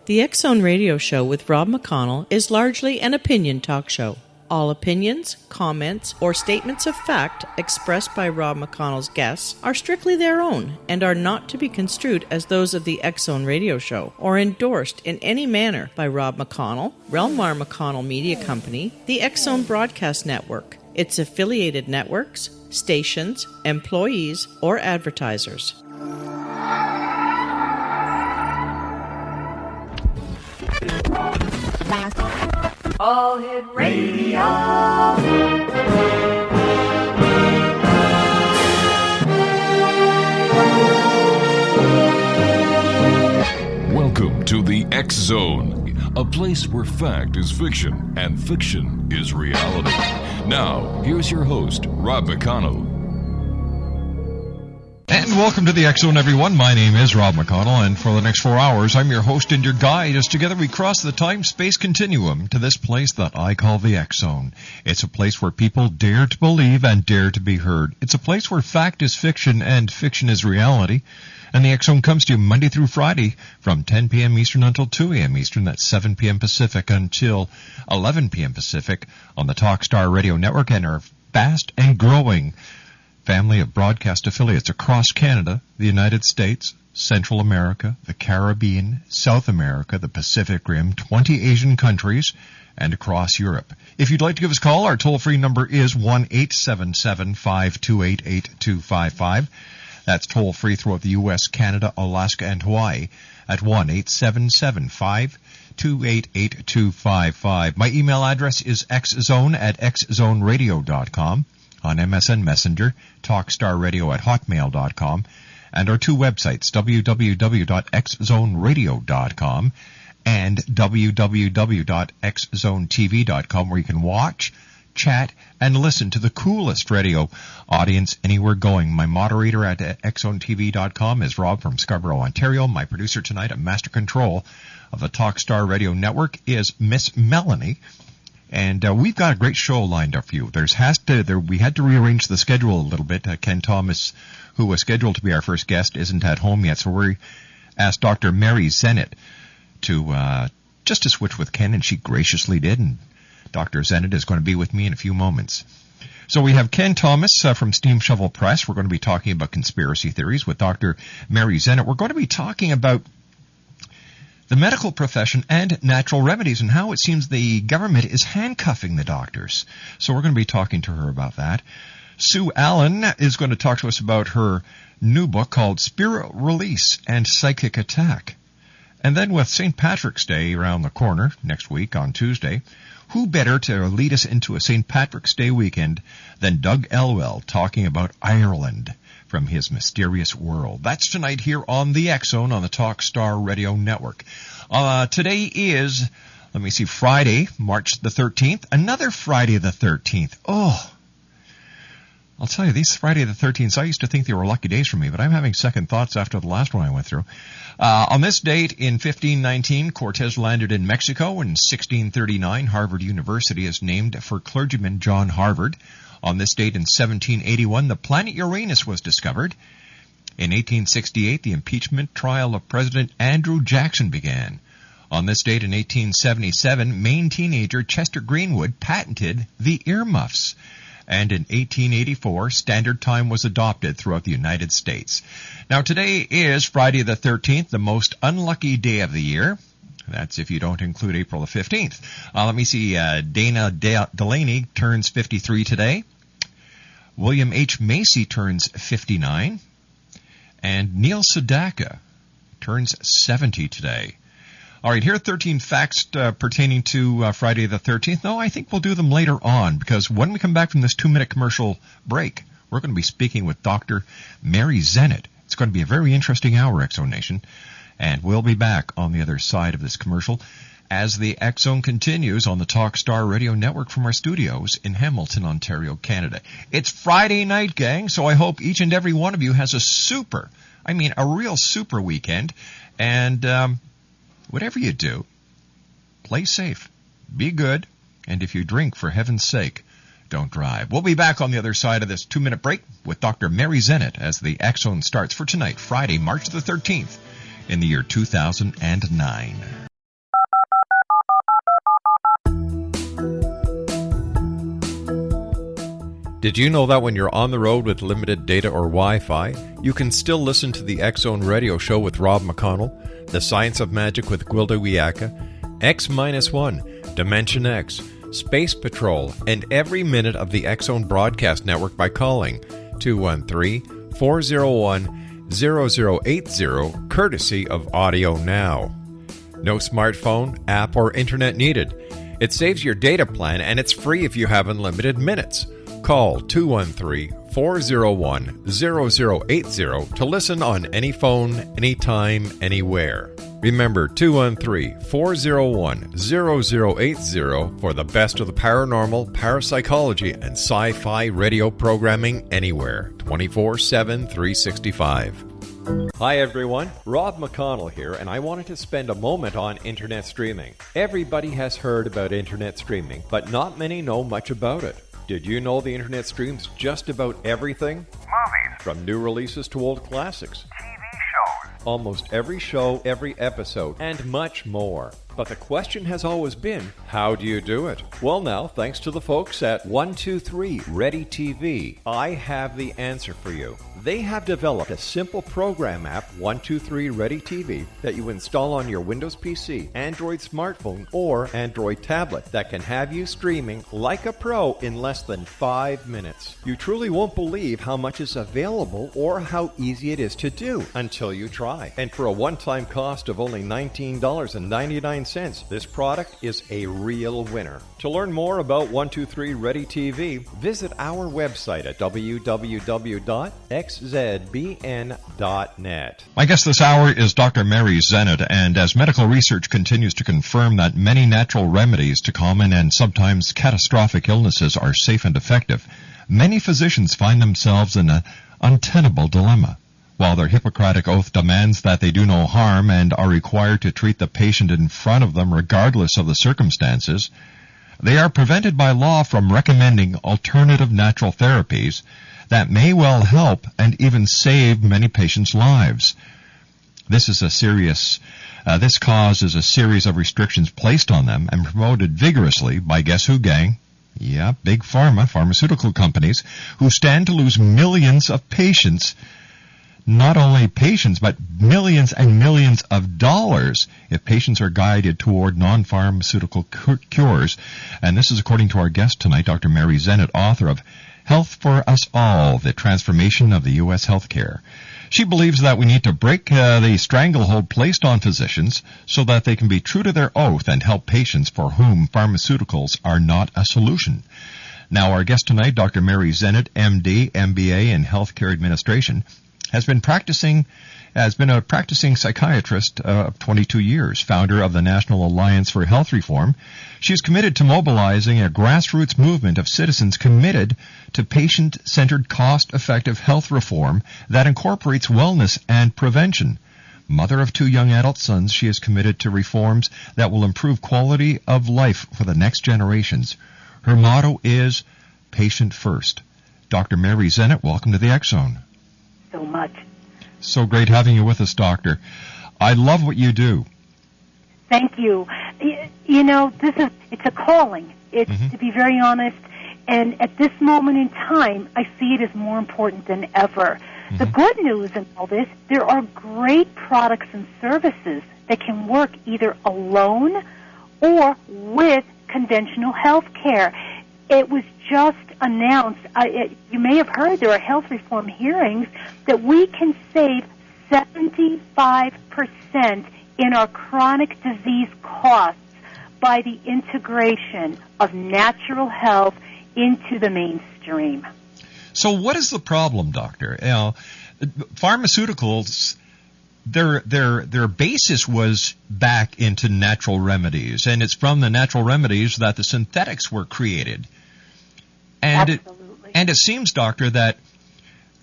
The X Zone Radio Show with Rob McConnell is largely an opinion talk show. All opinions, comments, or statements of fact expressed by Rob McConnell's guests are strictly their own and are not to be construed as those of the X Zone Radio Show or endorsed in any manner by Rob McConnell, Relmar McConnell Media Company, the X Zone Broadcast Network, its affiliated networks, stations, employees, or advertisers. All Hit Radio. Welcome to the X Zone, a place where fact is fiction and fiction is reality. Now, here's your host, Rob McConnell. And welcome to the X Zone, everyone. My name is Rob McConnell, and for the next 4 hours, I'm your host and your guide as together we cross the time-space continuum to this place that I call the X Zone. It's a place where people dare to believe and dare to be heard. It's a place where fact is fiction and fiction is reality. And the X Zone comes to you Monday through Friday from 10 p.m. Eastern until 2 a.m. Eastern. That's 7 p.m. Pacific until 11 p.m. Pacific on the Talkstar Radio Network and our vast and growing family of broadcast affiliates across Canada, the United States, Central America, the Caribbean, South America, the Pacific Rim, 20 Asian countries, and across Europe. If you'd like to give us a call, our toll-free number is 1-877-528-8255. That's toll-free throughout the U.S., Canada, Alaska, and Hawaii at 1-877-528-8255. My email address is xzone@xzoneradio.com. On MSN Messenger, talkstarradio@hotmail.com, and our two websites, www.xzoneradio.com and www.xzonetv.com, where you can watch, chat, and listen to the coolest radio audience anywhere going. My moderator at xzonetv.com is Rob from Scarborough, Ontario. My producer tonight at Master Control of the Talkstar Radio Network is Miss Melanie. And we've got a great show lined up for you. We had to rearrange the schedule a little bit. Ken Thomas, who was scheduled to be our first guest, isn't at home yet, so we asked Dr. Mary Zennett to just to switch with Ken, and she graciously did. And Dr. Zennett is going to be with me in a few moments. So we have Ken Thomas from Steam Shovel Press. We're going to be talking about conspiracy theories with Dr. Mary Zennett. We're going to be talking about the medical profession and natural remedies and how it seems the government is handcuffing the doctors. So we're going to be talking to her about that. Sue Allen is going to talk to us about her new book called Spirit Release and Psychic Attack. And then with St. Patrick's Day around the corner next week on Tuesday, who better to lead us into a St. Patrick's Day weekend than Doug Elwell talking about Ireland from his mysterious world. That's tonight here on the X Zone on the Talkstar Radio Network. Today is, Friday, March the 13th. Another Friday the 13th. Oh, I'll tell you, these Friday the 13th, I used to think they were lucky days for me, but I'm having second thoughts after the last one I went through. On this date in 1519, Cortez landed in Mexico. In 1639, Harvard University is named for clergyman John Harvard. On this date in 1781, the planet Uranus was discovered. In 1868, the impeachment trial of President Andrew Jackson began. On this date in 1877, Maine teenager Chester Greenwood patented the earmuffs. And in 1884, Standard Time was adopted throughout the United States. Now, today is Friday the 13th, the most unlucky day of the year. That's if you don't include April the 15th. Dana Delaney turns 53 today. William H. Macy turns 59. And Neil Sedaka turns 70 today. All right, here are 13 facts pertaining to Friday the 13th. No, I think we'll do them later on, because when we come back from this 2-minute commercial break, we're going to be speaking with Dr. Mary Zennett. It's going to be a very interesting hour, X Zone Nation. And we'll be back on the other side of this commercial as the X Zone continues on the Talkstar Radio Network from our studios in Hamilton, Ontario, Canada. It's Friday night, gang, so I hope each and every one of you has a real super weekend. And whatever you do, play safe, be good, and if you drink, for heaven's sake, don't drive. We'll be back on the other side of this 2-minute break with Dr. Mary Zennett as the X Zone starts for tonight, Friday, March the 13th. In the year 2009. Did you know that when you're on the road with limited data or Wi-Fi, you can still listen to the X-Zone Radio Show with Rob McConnell, The Science of Magic with Gwilda Wiyaka, X-1, Dimension X, Space Patrol, and every minute of the X-Zone broadcast network by calling 213-401-0080, courtesy of Audio Now. No smartphone, app, or internet needed. It saves your data plan, and it's free if you have unlimited minutes. Call 213-401-0080 to listen on any phone, anytime, anywhere. Remember 213-401-0080 for the best of the paranormal, parapsychology, and sci-fi radio programming anywhere, 24/7, 365. Hi everyone, Rob McConnell here, and I wanted to spend a moment on internet streaming. Everybody has heard about internet streaming, but not many know much about it. Did you know the internet streams just about everything? Movies. From new releases to old classics. TV shows. Almost every show, every episode, and much more. But the question has always been, how do you do it? Well now, thanks to the folks at 123 Ready TV, I have the answer for you. They have developed a simple program app, 123 Ready TV, that you install on your Windows PC, Android smartphone, or Android tablet that can have you streaming like a pro in less than 5 minutes. You truly won't believe how much is available or how easy it is to do until you try. And for a one-time cost of only $19.99, this product is a real winner. To learn more about 123 Ready TV, visit our website at www.xzbn.net. My guest this hour is Dr. Mary Zennett, and as medical research continues to confirm that many natural remedies to common and sometimes catastrophic illnesses are safe and effective, many physicians find themselves in an untenable dilemma. While their Hippocratic Oath demands that they do no harm and are required to treat the patient in front of them regardless of the circumstances, they are prevented by law from recommending alternative natural therapies that may well help and even save many patients' lives. This causes a series of restrictions placed on them and promoted vigorously by guess who, gang? Yeah, big pharmaceutical companies, who stand to lose millions of patients. Not only patients, but millions and millions of dollars if patients are guided toward non-pharmaceutical cures. And this is according to our guest tonight, Dr. Mary Zennett, author of Health for Us All, The Transformation of U.S. Healthcare. She believes that we need to break the stranglehold placed on physicians so that they can be true to their oath and help patients for whom pharmaceuticals are not a solution. Now, our guest tonight, Dr. Mary Zennett, MD, MBA in Healthcare Administration, has been a practicing psychiatrist of 22 years, founder of the National Alliance for Health Reform. She is committed to mobilizing a grassroots movement of citizens committed to patient-centered, cost-effective health reform that incorporates wellness and prevention. Mother of 2 young adult sons, she is committed to reforms that will improve quality of life for the next generations. Her motto is patient first. Dr. Mary Zennett, welcome to the X-Zone. So much. So great having you with us, Doctor. I love what you do. Thank you. You know, it's a calling. It's to be very honest, and at this moment in time, I see it as more important than ever. The good news in all this, there are great products and services that can work either alone or with conventional health care. It was just announced, you may have heard there are health reform hearings, that we can save 75% in our chronic disease costs by the integration of natural health into the mainstream. So what is the problem, Doctor? Pharmaceuticals, their basis was back into natural remedies, and it's from the natural remedies that the synthetics were created. And it seems, Doctor, that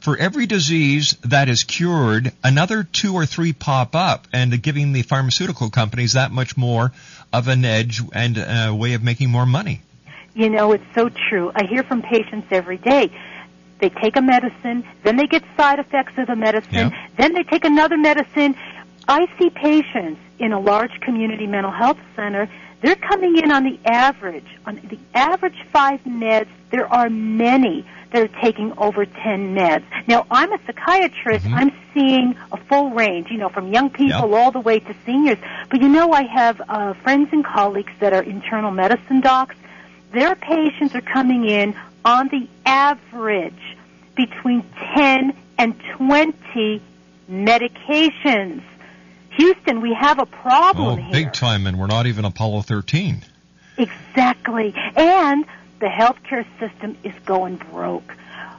for every disease that is cured, another 2 or 3 pop up, and giving the pharmaceutical companies that much more of an edge and a way of making more money. You know, it's so true. I hear from patients every day. They take a medicine, then they get side effects of the medicine, then they take another medicine. I see patients in a large community mental health center. They're coming in on the average 5 meds. There are many that are taking over 10 meds. Now, I'm a psychiatrist. I'm seeing a full range, from young people all the way to seniors. But, I have friends and colleagues that are internal medicine docs. Their patients are coming in on the average between 10 and 20 medications. Houston, we have a problem here. Big time, and we're not even Apollo 13. Exactly. And the healthcare system is going broke.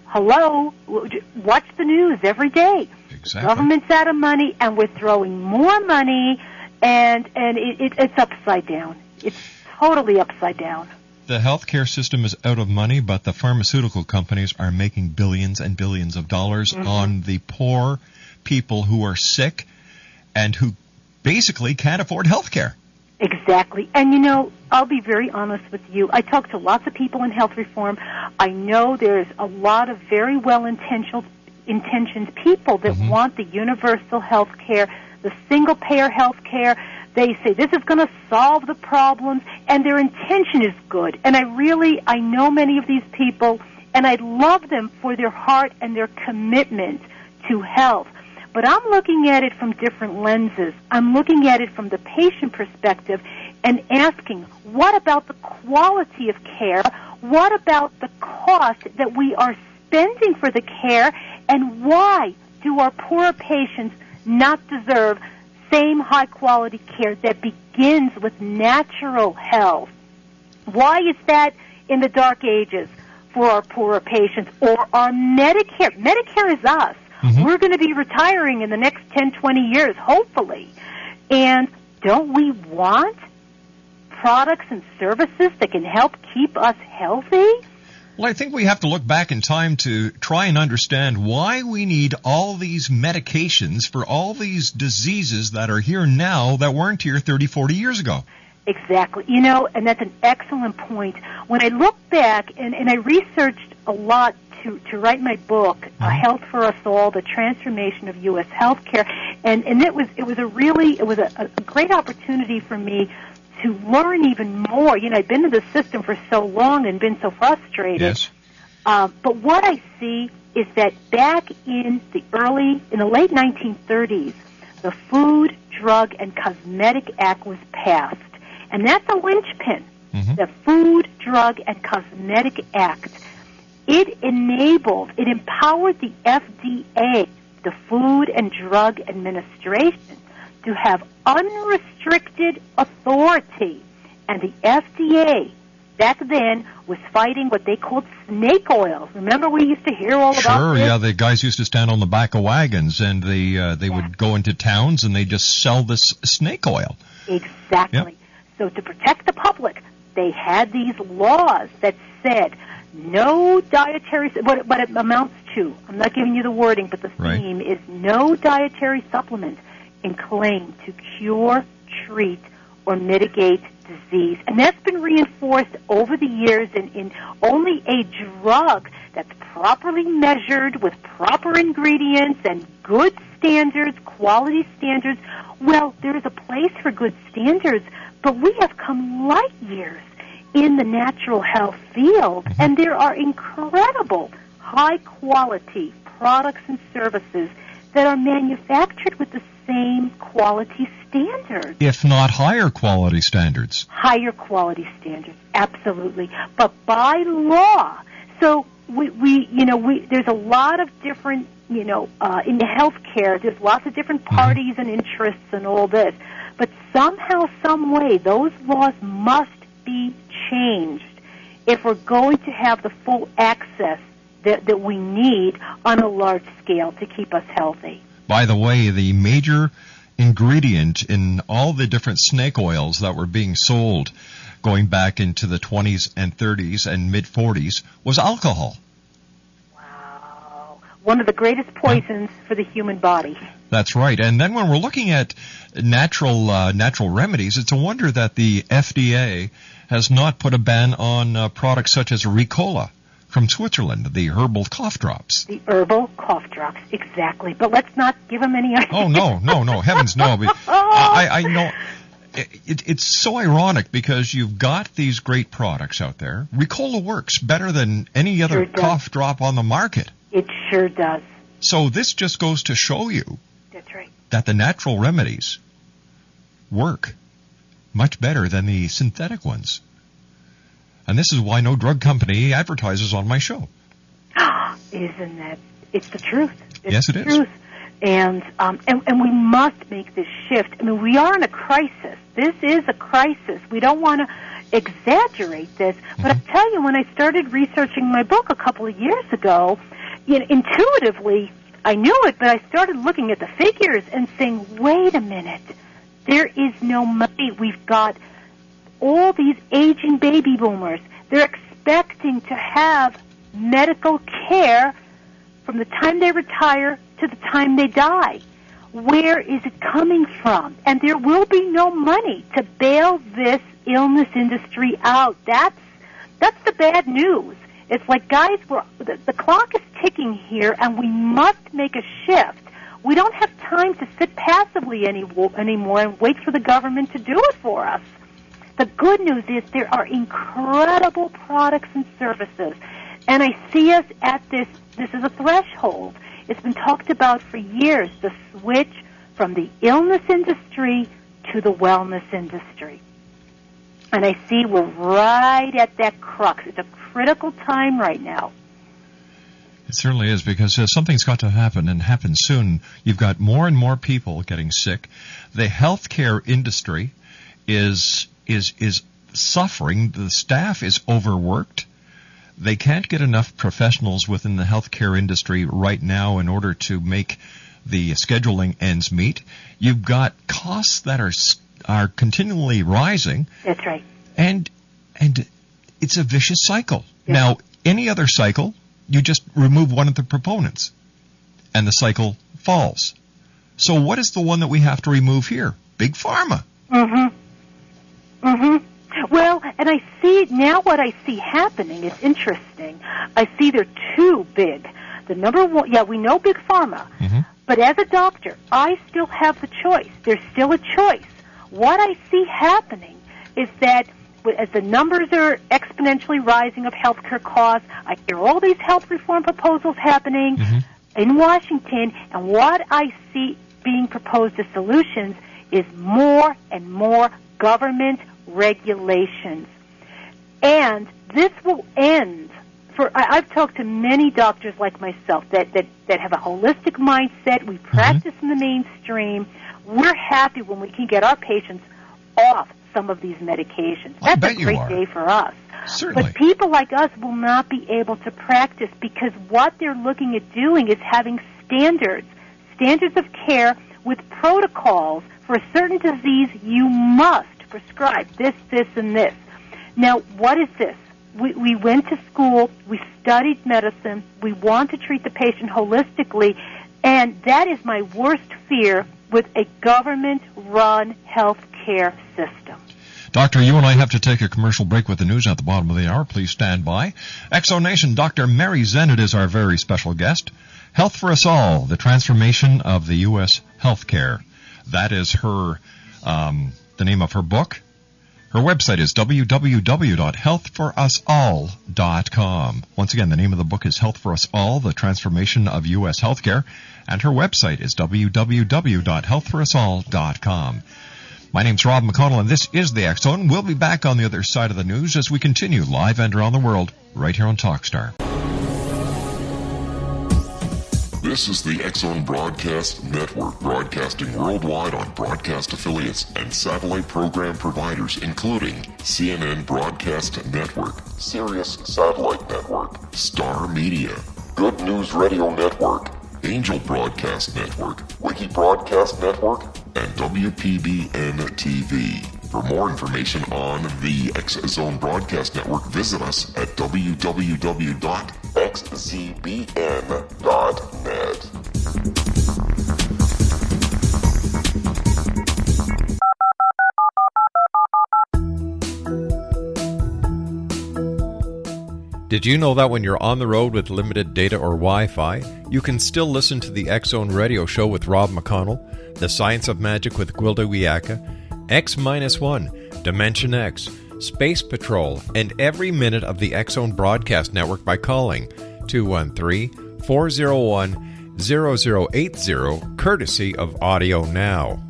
Hello? Watch the news every day. Exactly. Government's out of money, and we're throwing more money, and it's upside down. It's totally upside down. The healthcare system is out of money, but the pharmaceutical companies are making billions and billions of dollars on the poor people who are sick and who basically can't afford healthcare. Exactly. And, I'll be very honest with you. I talk to lots of people in health reform. I know there's a lot of very well-intentioned people that want the universal health care, the single-payer health care. They say this is going to solve the problems, and their intention is good. And I know many of these people, and I love them for their heart and their commitment to health. But I'm looking at it from different lenses. I'm looking at it from the patient perspective and asking, what about the quality of care? What about the cost that we are spending for the care? And why do our poorer patients not deserve same high-quality care that begins with natural health? Why is that in the dark ages for our poorer patients or our Medicare? Medicare is us. We're going to be retiring in the next 10, 20 years, hopefully. And don't we want products and services that can help keep us healthy? Well, I think we have to look back in time to try and understand why we need all these medications for all these diseases that are here now that weren't here 30, 40 years ago. Exactly. And that's an excellent point. When I look back, and I researched a lot to write my book, Health for Us All, the Transformation of U.S. Healthcare, and it was a great opportunity for me to learn even more. I've been in the system for so long and been so frustrated. Yes. But what I see is that back in the late 1930s, the Food, Drug, and Cosmetic Act was passed. And that's a linchpin, the Food, Drug, and Cosmetic Act. It empowered the FDA, the Food and Drug Administration, to have unrestricted authority. And the FDA back then was fighting what they called snake oil. Remember we used to hear all about this? Yeah, the guys used to stand on the back of wagons, and they would go into towns and they just sell this snake oil. Exactly. Yep. So to protect the public, they had these laws that said no dietary, what it amounts to, I'm not giving you the wording, but the theme is no dietary supplement can claim to cure, treat, or mitigate disease. And that's been reinforced over the years in only a drug that's properly measured with proper ingredients and good standards, quality standards. Well, there is a place for good standards, but we have come light years in the natural health field, and there are incredible high-quality products and services that are manufactured with the same quality standards. If not higher quality standards. Higher quality standards, absolutely. But by law. So there's a lot of different, in healthcare, there's lots of different parties and interests and all this. But somehow, some way, those laws must be changed if we're going to have the full access that we need on a large scale to keep us healthy. By the way, the major ingredient in all the different snake oils that were being sold going back into the 20s and 30s and mid-40s was alcohol. Wow. One of the greatest poisons for the human body. That's right. And then when we're looking at natural remedies, it's a wonder that the FDA has not put a ban on products such as Ricola from Switzerland, the herbal cough drops. The herbal cough drops, exactly. But let's not give them any ideas. Oh, no, heavens no. I know. it's so ironic because you've got these great products out there. Ricola works better than any other cough drop on the market. It sure does. So this just goes to show you That's right. that the natural remedies work much better than the synthetic ones. And this is why no drug company advertises on my show. Isn't that? It's the truth. Yes, it is. Truth. And we must make this shift. I mean, we are in a crisis. This is a crisis. We don't want to exaggerate this. But I tell you, when I started researching my book a couple of years ago, intuitively, I knew it, but I started looking at the figures and saying, wait a minute, there is no money. We've got all these aging baby boomers. They're expecting to have medical care from the time they retire to the time they die. Where is it coming from? And there will be no money to bail this illness industry out. That's the bad news. It's like, guys, the clock is ticking here, and we must make a shift. We don't have time to sit passively anymore and wait for the government to do it for us. The good news is there are incredible products and services, and I see us at this is a threshold. It's been talked about for years, the switch from the illness industry to the wellness industry. And I see we're right at that crux. It's a critical time right now. It certainly is, because something's got to happen, and happen soon. You've got more and more people getting sick. The healthcare industry is suffering. The staff is overworked. They can't get enough professionals within the healthcare industry right now in order to make the scheduling ends meet. You've got costs that are continually rising. That's right. And it's a vicious cycle. Yeah. Now, any other cycle, you just remove one of the proponents, and the cycle falls. So what is the one that we have to remove here? Big Pharma. Well, and I see now what I see happening is interesting. I see they're too big. The number one, we know Big Pharma, but as a doctor, I still have the choice. There's still a choice. What I see happening is that as the numbers are exponentially rising of healthcare costs, I hear all these health reform proposals happening in Washington, and what I see being proposed as solutions is more and more government regulations. And this will end. I've talked to many doctors like myself that have a holistic mindset. We practice in the mainstream. We're happy when we can get our patients off some of these medications. That's a great day for us. Certainly. But people like us will not be able to practice, because what they're looking at doing is having standards of care with protocols. For a certain disease, you must prescribe this, and this. Now, what is this? We went to school, we studied medicine, we want to treat the patient holistically, and that is my worst fear with a government-run health care system. Doctor, you and I have to take a commercial break with the news at the bottom of the hour. Please stand by. Exonation, Dr. Mary Zennett is our very special guest. Health for Us All, the Transformation of the U.S. Healthcare. That is her, the name of her book. Her website is www.healthforusall.com. Once again, the name of the book is Health for Us All, the Transformation of U.S. Healthcare, and her website is www.healthforusall.com. My name's Rob McConnell, and this is the X Zone. We'll be back on the other side of the news as we continue live and around the world right here on Talkstar. This is the X Zone Broadcast Network, broadcasting worldwide on broadcast affiliates and satellite program providers, including CNN Broadcast Network, Sirius Satellite Network, Star Media, Good News Radio Network, Angel Broadcast Network, Wiki Broadcast Network, and WPBN TV. For more information on the X Zone Broadcast Network, visit us at www.xzbn.net. Did you know that when you're on the road with limited data or Wi-Fi, you can still listen to the X Zone radio show with Rob McConnell, The Science of Magic with Gwilda Wiyaka, X-1, Dimension X, Space Patrol, and every minute of the X-Zone broadcast network by calling 213-401-0080, courtesy of Audio Now.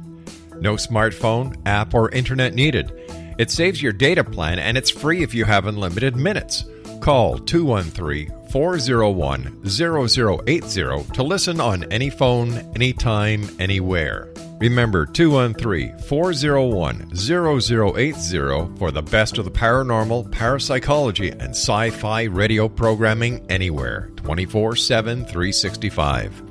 No smartphone, app, or internet needed. It saves your data plan, and it's free if you have unlimited minutes. Call 213-401-0080 to listen on any phone, anytime, anywhere. Remember 213-401-0080 for the best of the paranormal, parapsychology, and sci-fi radio programming anywhere, 24/7, 365.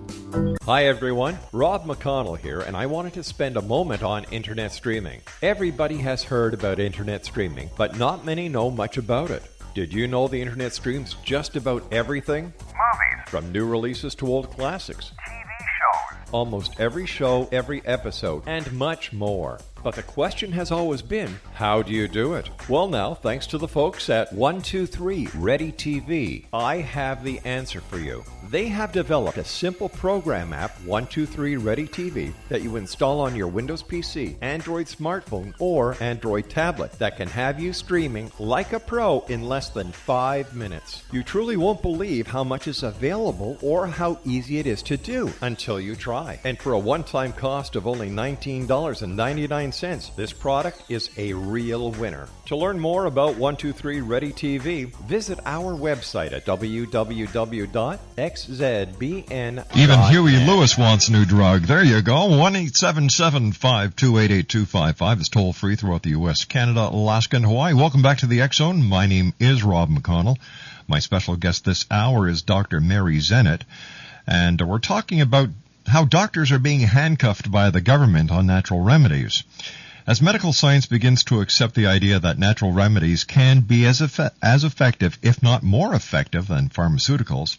Hi everyone, Rob McConnell here, and I wanted to spend a moment on internet streaming. Everybody has heard about internet streaming, but not many know much about it. Did you know the internet streams just about everything? Movies. From new releases to old classics. TV shows. Almost every show, every episode, and much more. But the question has always been, how do you do it? Well now, thanks to the folks at 123 Ready TV, I have the answer for you. They have developed a simple program app, 123 Ready TV, that you install on your Windows PC, Android smartphone, or Android tablet that can have you streaming like a pro in less than 5 minutes. You truly won't believe how much is available or how easy it is to do until you try. And for a one-time cost of only $19.99, this product is a real winner. To learn more about 123 Ready TV, visit our website at www.xzbn.net. Even Huey Lewis wants a new drug. There you go. 1-877-528-8255 is toll free throughout the U.S., Canada, Alaska, and Hawaii. Welcome back to the X-Zone. My name is Rob McConnell. My special guest this hour is Dr. Mary Zennett, and we're talking about how doctors are being handcuffed by the government on natural remedies. As medical science begins to accept the idea that natural remedies can be as effective, if not more effective, than pharmaceuticals,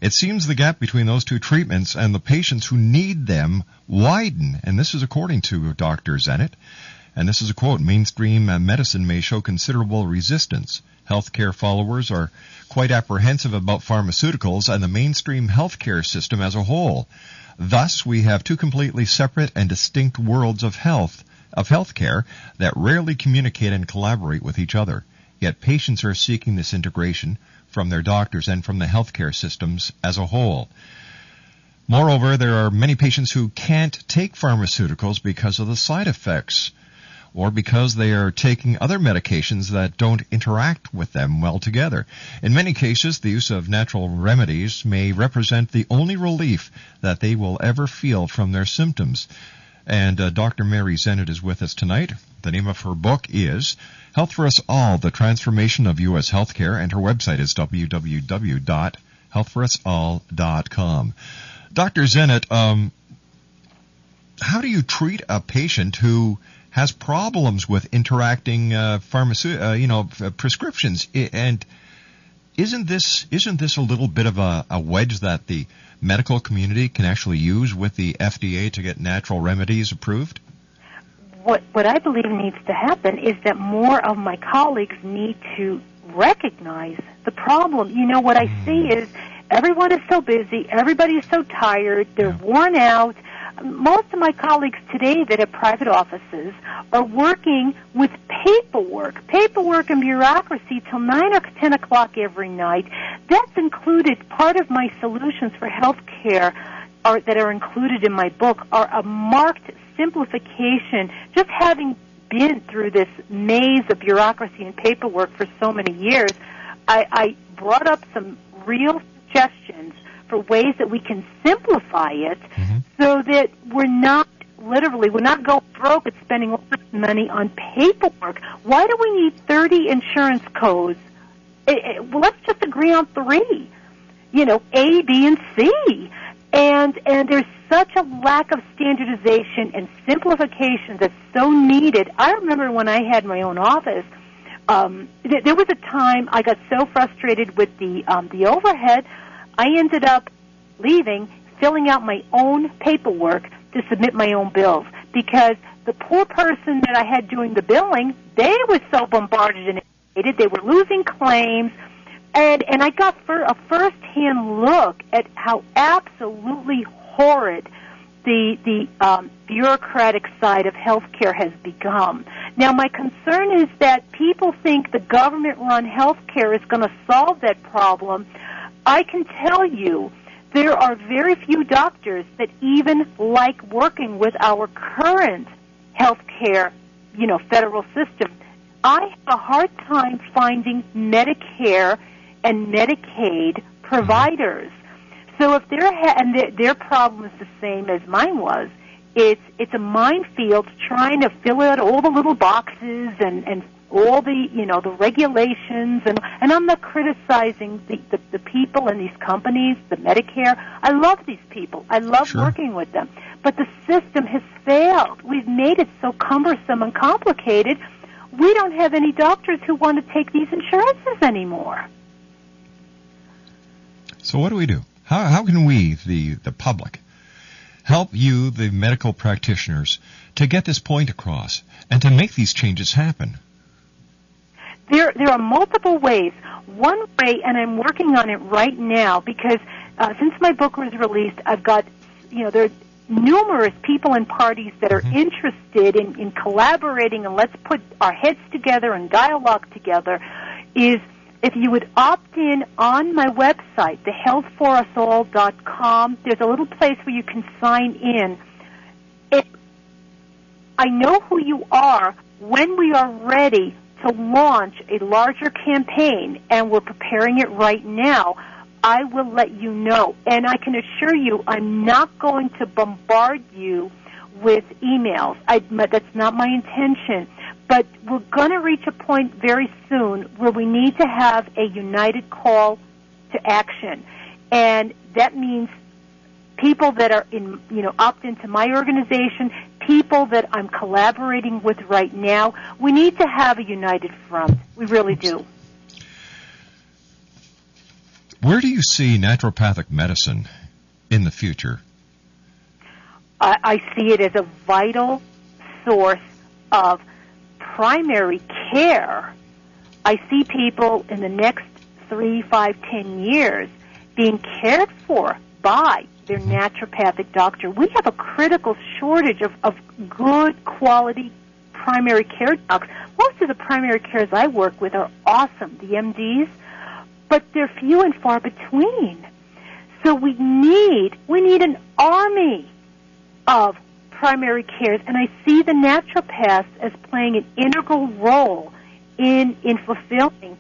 it seems the gap between those two treatments and the patients who need them widen. And this is according to Dr. Zennett. And this is a quote, "Mainstream medicine may show considerable resistance. Healthcare followers are quite apprehensive about pharmaceuticals and the mainstream healthcare system as a whole. Thus, we have two completely separate and distinct worlds of healthcare that rarely communicate and collaborate with each other. Yet patients are seeking this integration from their doctors and from the healthcare systems as a whole. Moreover, there are many patients who can't take pharmaceuticals because of the side effects, or because they are taking other medications that don't interact with them well together. In many cases, the use of natural remedies may represent the only relief that they will ever feel from their symptoms." And Dr. Mary Zennett is with us tonight. The name of her book is Health for Us All, The Transformation of U.S. Healthcare, and her website is www.healthforusall.com. Dr. Zennett, how do you treat a patient who has problems with interacting prescriptions? And isn't this a little bit of a wedge that the medical community can actually use with the FDA to get natural remedies approved? What I believe needs to happen is that more of my colleagues need to recognize the problem. You know, what I see is everyone is so busy, everybody is so tired, they're worn out. Most of my colleagues today that have private offices are working with paperwork and bureaucracy till 9 or 10 o'clock every night. That's included. Part of my solutions for health care that are included in my book are a marked simplification. Just having been through this maze of bureaucracy and paperwork for so many years, I brought up some real suggestions for ways that we can simplify it so that we're not going broke at spending all this money on paperwork. Why do we need 30 insurance codes? Well, let's just agree on 3, A, B, and C. And there's such a lack of standardization and simplification that's so needed. I remember when I had my own office, there was a time I got so frustrated with the overhead, I ended up leaving, filling out my own paperwork to submit my own bills, because the poor person that I had doing the billing, they were so bombarded and irritated, they were losing claims, and I got a first-hand look at how absolutely horrid the bureaucratic side of healthcare has become. Now, my concern is that people think the government-run healthcare is going to solve that problem. I can tell you there are very few doctors that even like working with our current healthcare, federal system. I have a hard time finding Medicare and Medicaid providers. So if their problem is the same as mine was, it's a minefield trying to fill out all the little boxes and all the the regulations, and I'm not criticizing the people in these companies, the Medicare. I love these people. I love working with them. But the system has failed. We've made it so cumbersome and complicated. We don't have any doctors who want to take these insurances anymore. So what do we do? How can we, the public, help you, the medical practitioners, to get this point across and to make these changes happen? There are multiple ways. One way, and I'm working on it right now, because since my book was released, I've got, there are numerous people and parties that are interested in collaborating, and let's put our heads together and dialogue together, is if you would opt in on my website, thehealthforusall.com, there's a little place where you can sign in. I know who you are when we are ready to launch a larger campaign, and we're preparing it right now. I will let you know. And I can assure you I'm not going to bombard you with emails. That's not my intention. But we're going to reach a point very soon where we need to have a united call to action. And that means people that are opt into my organization, people that I'm collaborating with right now. We need to have a united front. We really do. Where do you see naturopathic medicine in the future? I see it as a vital source of primary care. I see people in the next 3, 5, 10 years being cared for by their naturopathic doctor. We have a critical shortage of good quality primary care docs. Most of the primary cares I work with are awesome, the MDs, but they're few and far between. So we need an army of primary cares, and I see the naturopaths as playing an integral role in fulfilling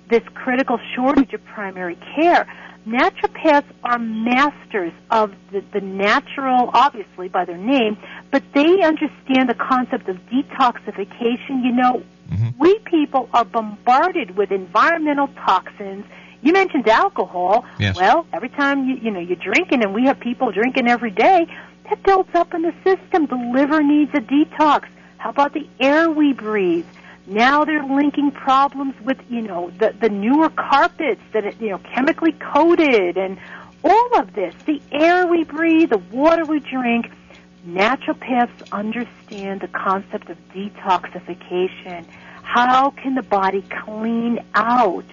this critical shortage of primary care. Naturopaths are masters of the natural, obviously by their name, but they understand the concept of detoxification. We people are bombarded with environmental toxins. You mentioned alcohol. Yes. Well, every time you're drinking, and we have people drinking every day, that builds up in the system. The liver needs a detox. How about the air we breathe? Now they're linking problems with, the newer carpets that are, chemically coated, and all of this. The air we breathe, the water we drink. Naturopaths understand the concept of detoxification. How can the body clean out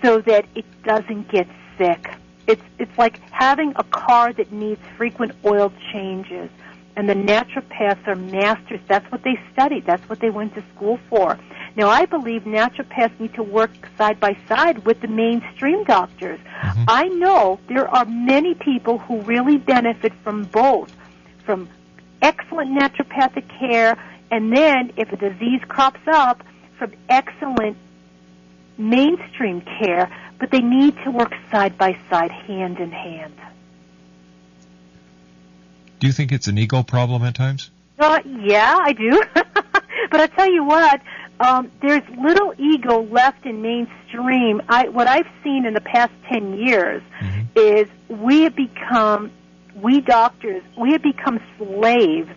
so that it doesn't get sick? It's like having a car that needs frequent oil changes. And the naturopaths are masters. That's what they studied. That's what they went to school for. Now, I believe naturopaths need to work side by side with the mainstream doctors. I know there are many people who really benefit from both, from excellent naturopathic care, and then, if a disease crops up, from excellent mainstream care, but they need to work side by side, hand in hand. Do you think it's an ego problem at times? Yeah, I do. But I tell you what, there's little ego left in mainstream. What I've seen in the past 10 years is we doctors have become slaves,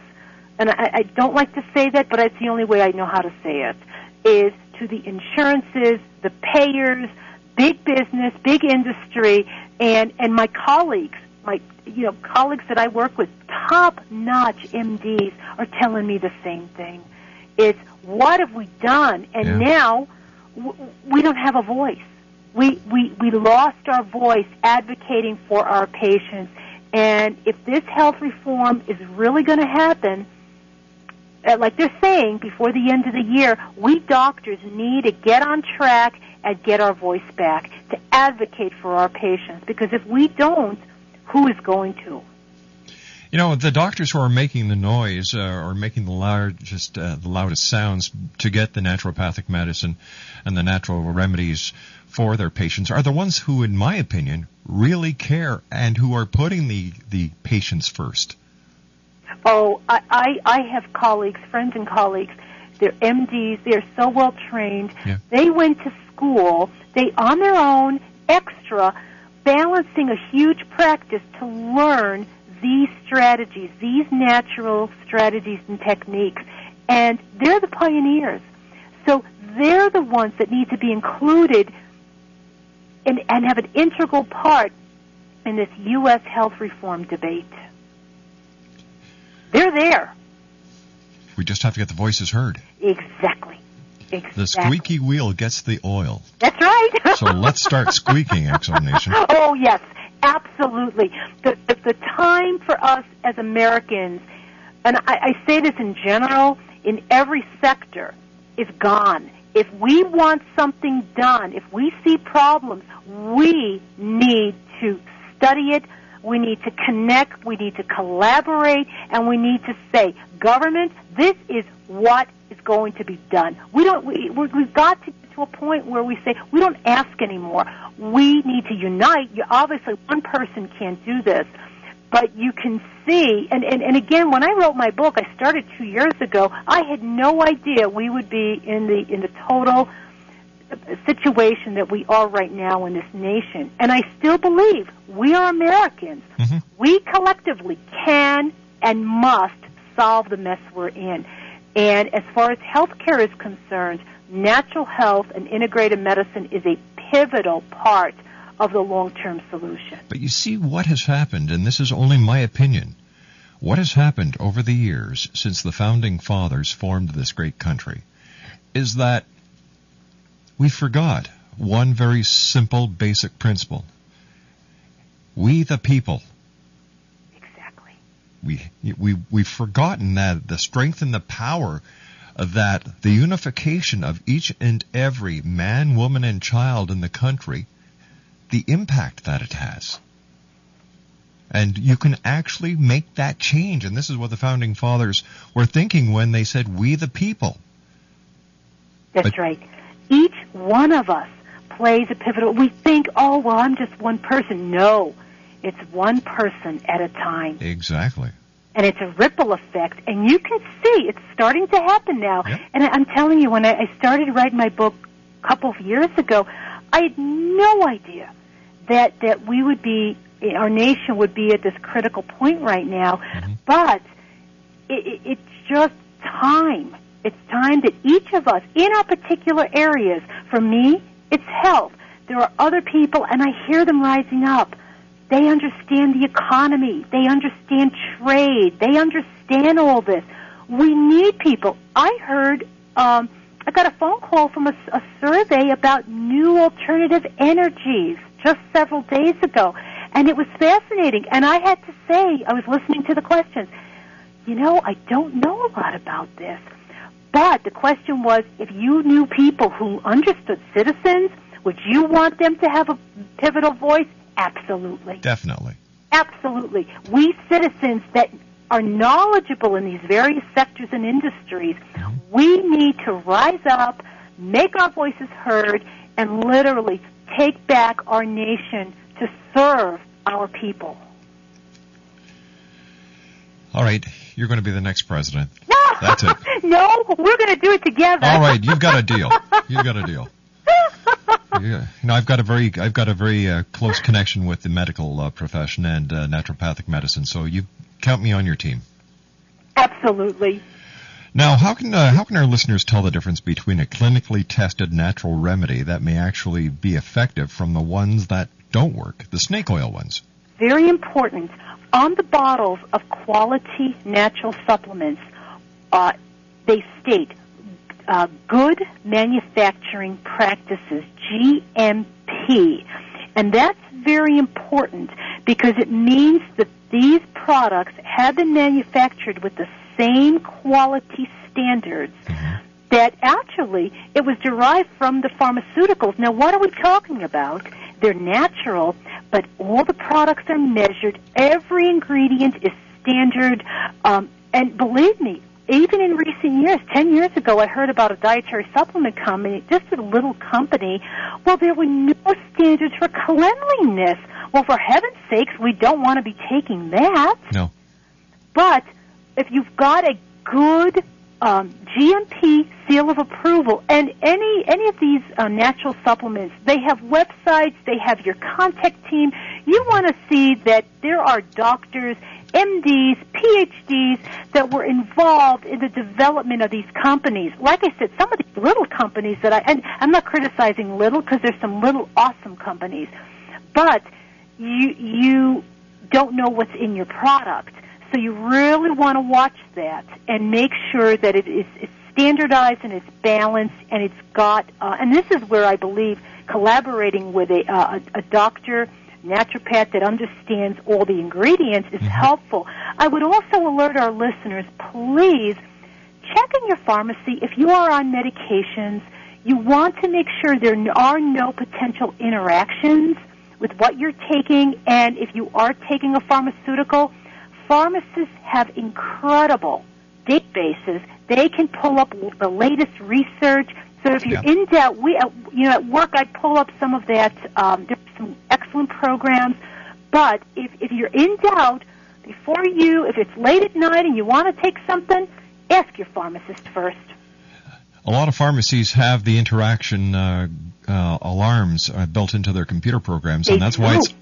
and I don't like to say that, but it's the only way I know how to say it, is to the insurances, the payers, big business, big industry, and my colleagues, colleagues that I work with, top-notch MDs, are telling me the same thing. It's, what have we done? And now we don't have a voice. We lost our voice advocating for our patients, And if this health reform is really going to happen, like they're saying, before the end of the year, we doctors need to get on track and get our voice back to advocate for our patients. Because if we don't, who is going to? You know, the doctors who are making the noise or making the loudest sounds to get the naturopathic medicine and the natural remedies for their patients are the ones who, in my opinion, really care and who are putting the patients first. Oh, I have colleagues, friends and colleagues. They're MDs. They're so well trained. Yeah. They went to school. They, on their own, extra, balancing a huge practice to learn these strategies, these natural strategies and techniques. And they're the pioneers. So they're the ones that need to be included and have an integral part in this U.S. health reform debate. They're there. We just have to get the voices heard. Exactly. The squeaky wheel gets the oil. That's right. So let's start squeaking, X-Zone Nation. Oh, yes, absolutely. The time for us as Americans, and I say this in general, in every sector, is gone. If we want something done, if we see problems, we need to study it, we need to connect, we need to collaborate, and we need to say, government, this is what is going to be done. We've got to get to a point where we say, we don't ask anymore. We need to unite. Obviously, one person can't do this. But you can see, and again, when I wrote my book, I started 2 years ago, I had no idea we would be in the total situation that we are right now in this nation. And I still believe we are Americans. Mm-hmm. We collectively can and must solve the mess we're in. And as far as healthcare is concerned, natural health and integrated medicine is a pivotal part of the long-term solution. But you see what has happened, and this is only my opinion, what has happened over the years since the Founding Fathers formed this great country is that we forgot one very simple, basic principle. We the people. Exactly. We've forgotten that the strength and the power that the unification of each and every man, woman, and child in the country, the impact that it has. And you can actually make that change. And this is what the Founding Fathers were thinking when they said, we the people. That's right. Each one of us plays a pivotal. We think, oh, well, I'm just one person. No, it's one person at a time. Exactly. And it's a ripple effect. And you can see it's starting to happen now. Yep. And I'm telling you, when I started writing my book a couple of years ago, I had no idea that we would be, our nation would be at this critical point right now. Mm-hmm. But it's just time. It's time that each of us, in our particular areas, for me, it's health. There are other people, and I hear them rising up. They understand the economy. They understand trade. They understand all this. We need people. I heard, I got a phone call from a survey about new alternative energies just several days ago, and it was fascinating. And I had to say, I was listening to the questions, I don't know a lot about this. But the question was, if you knew people who understood citizens, would you want them to have a pivotal voice? Absolutely. Definitely. Absolutely. We citizens that are knowledgeable in these various sectors and industries, we need to rise up, make our voices heard, and literally take back our nation to serve our people. All right, you're going to be the next president. That's it. No, we're going to do it together. All right, you've got a deal. You've got a deal. Yeah. I've got a very close connection with the medical profession and naturopathic medicine, so you count me on your team. Absolutely. Now, how can our listeners tell the difference between a clinically tested natural remedy that may actually be effective from the ones that don't work, the snake oil ones? Very important. On the bottles of quality natural supplements, they state good manufacturing practices, GMP. And that's very important because it means that these products have been manufactured with the same quality standards, that actually it was derived from the pharmaceuticals. Now, what are we talking about? They're natural, but all the products are measured. Every ingredient is standard. And believe me, even in recent years, 10 years ago, I heard about a dietary supplement company, just a little company. Well, there were no standards for cleanliness. Well, for heaven's sakes, we don't want to be taking that. No. But if you've got a good GMP seal of approval, and any of these natural supplements, they have websites, they have your contact team. You want to see that there are doctors, MDs, PhDs that were involved in the development of these companies. Like I said, some of these little companies and I'm not criticizing little, because there's some little awesome companies, but you don't know what's in your product. So you really want to watch that and make sure that it's standardized and it's balanced and it's got, and this is where I believe collaborating with a doctor, naturopath that understands all the ingredients is helpful. I would also alert our listeners, please check in your pharmacy. If you are on medications, you want to make sure there are no potential interactions with what you're taking, and if you are taking a pharmaceutical, pharmacists have incredible databases. They can pull up the latest research. So if you're in doubt, at work I pull up some of that. There's some excellent programs. But if you're in doubt, if it's late at night and you want to take something, ask your pharmacist first. A lot of pharmacies have the interaction alarms built into their computer programs, and that's why it's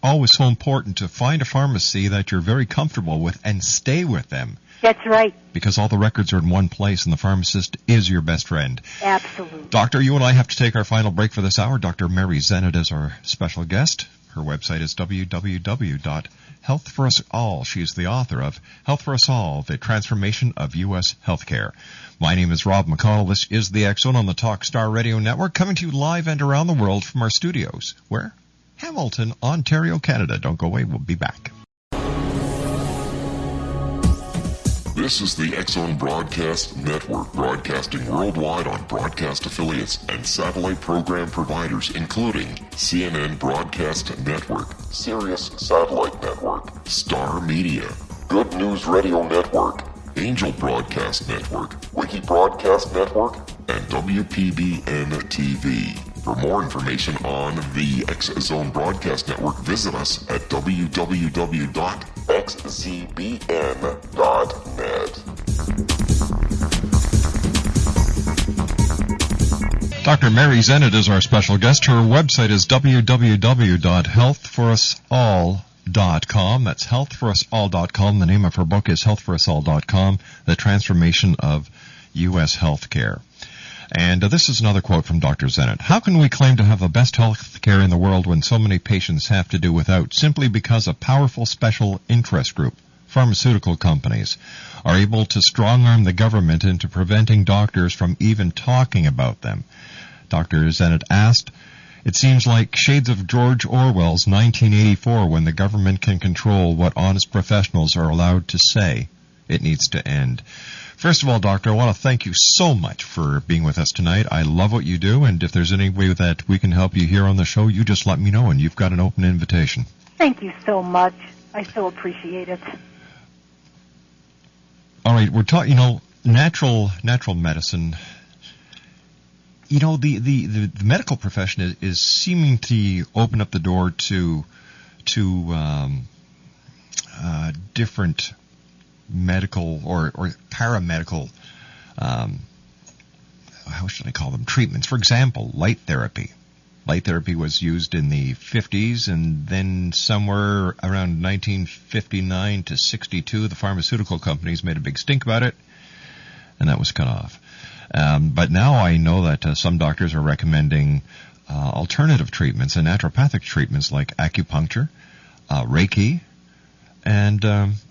always so important to find a pharmacy that you're very comfortable with and stay with them. That's right. Because all the records are in one place, and the pharmacist is your best friend. Absolutely. Doctor, you and I have to take our final break for this hour. Dr. Mary Zennett is our special guest. Her website is www.healthforusall. She's the author of Health for Us All, The Transformation of U.S. Healthcare. My name is Rob McConnell. This is the X Zone on the Talkstar Radio Network, coming to you live and around the world from our studios. Where? Hamilton, Ontario, Canada. Don't go away. We'll be back. This is the X Zone Broadcast Network, broadcasting worldwide on broadcast affiliates and satellite program providers, including CNN Broadcast Network, Sirius Satellite Network, Star Media, Good News Radio Network, Angel Broadcast Network, Wiki Broadcast Network, and WPBN TV. For more information on the X Zone Broadcast Network, visit us at www.xzbn.net. Dr. Mary Zennett is our special guest. Her website is www.healthforusall.com. That's healthforusall.com. The name of her book is healthforusall.com, The Transformation of U.S. Healthcare. And this is another quote from Dr. Zennett. How can we claim to have the best health care in the world when so many patients have to do without, simply because a powerful special interest group, pharmaceutical companies, are able to strong-arm the government into preventing doctors from even talking about them? Dr. Zennett asked, it seems like shades of George Orwell's 1984 when the government can control what honest professionals are allowed to say. It needs to end. First of all, Doctor, I want to thank you so much for being with us tonight. I love what you do, and if there's any way that we can help you here on the show, you just let me know, and you've got an open invitation. Thank you so much. I so appreciate it. All right, we're talking, natural medicine. The medical profession is seeming to open up the door to different medical or paramedical, how should I call them, treatments. For example, light therapy. Light therapy was used in the 50s, and then somewhere around 1959 to 62, the pharmaceutical companies made a big stink about it, and that was cut off. But now I know that some doctors are recommending alternative treatments and naturopathic treatments like acupuncture, Reiki, and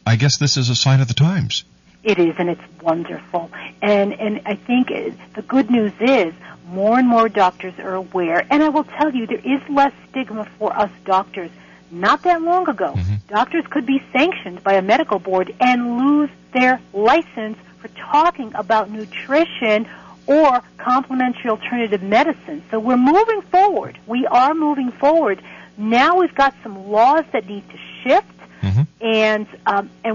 I guess this is a sign of the times. It is, and it's wonderful. And I think the good news is more and more doctors are aware. And I will tell you, there is less stigma for us doctors not that long ago, doctors could be sanctioned by a medical board and lose their license for talking about nutrition or complementary alternative medicine. So we're moving forward. We are moving forward. Now we've got some laws that need to shift, and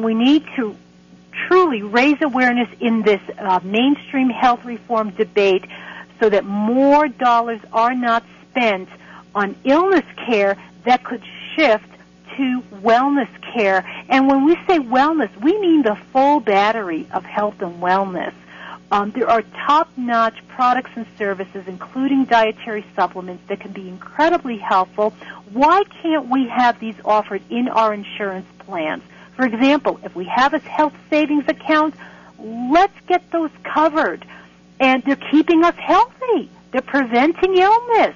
we need to truly raise awareness in this mainstream health reform debate so that more dollars are not spent on illness care that could shift to wellness care. And when we say wellness, we mean the full battery of health and wellness. There are top-notch products and services, including dietary supplements, that can be incredibly helpful. Why can't we have these offered in our insurance plans? For example, if we have a health savings account, let's get those covered. And they're keeping us healthy. They're preventing illness.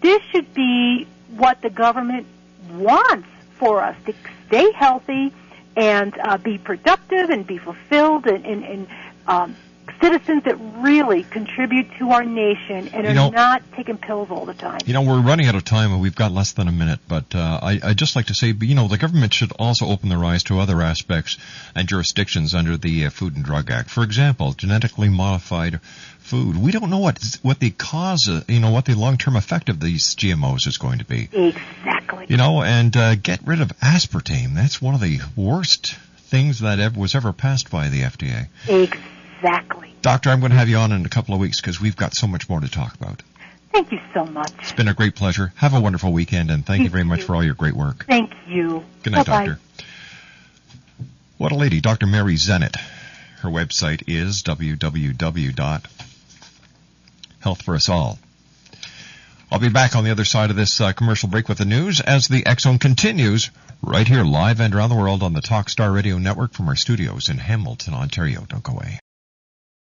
This should be what the government wants for us, to stay healthy and be productive and be fulfilled and citizens that really contribute to our nation and are not taking pills all the time. We're running out of time and we've got less than a minute, but I'd just like to say, the government should also open their eyes to other aspects and jurisdictions under the Food and Drug Act. For example, genetically modified food. We don't know what the cause, what the long-term effect of these GMOs is going to be. Exactly. And get rid of aspartame. That's one of the worst things that was ever passed by the FDA. Exactly. Doctor, I'm going to have you on in a couple of weeks because we've got so much more to talk about. Thank you so much. It's been a great pleasure. Have a wonderful weekend, and thank you very much for all your great work. Thank you. Good night, Bye-bye. Doctor. What a lady, Dr. Mary Zennett. Her website is www.healthforusall. I'll be back on the other side of this commercial break with the news as the X-Zone continues right here live and around the world on the Talkstar Radio Network from our studios in Hamilton, Ontario. Don't go away.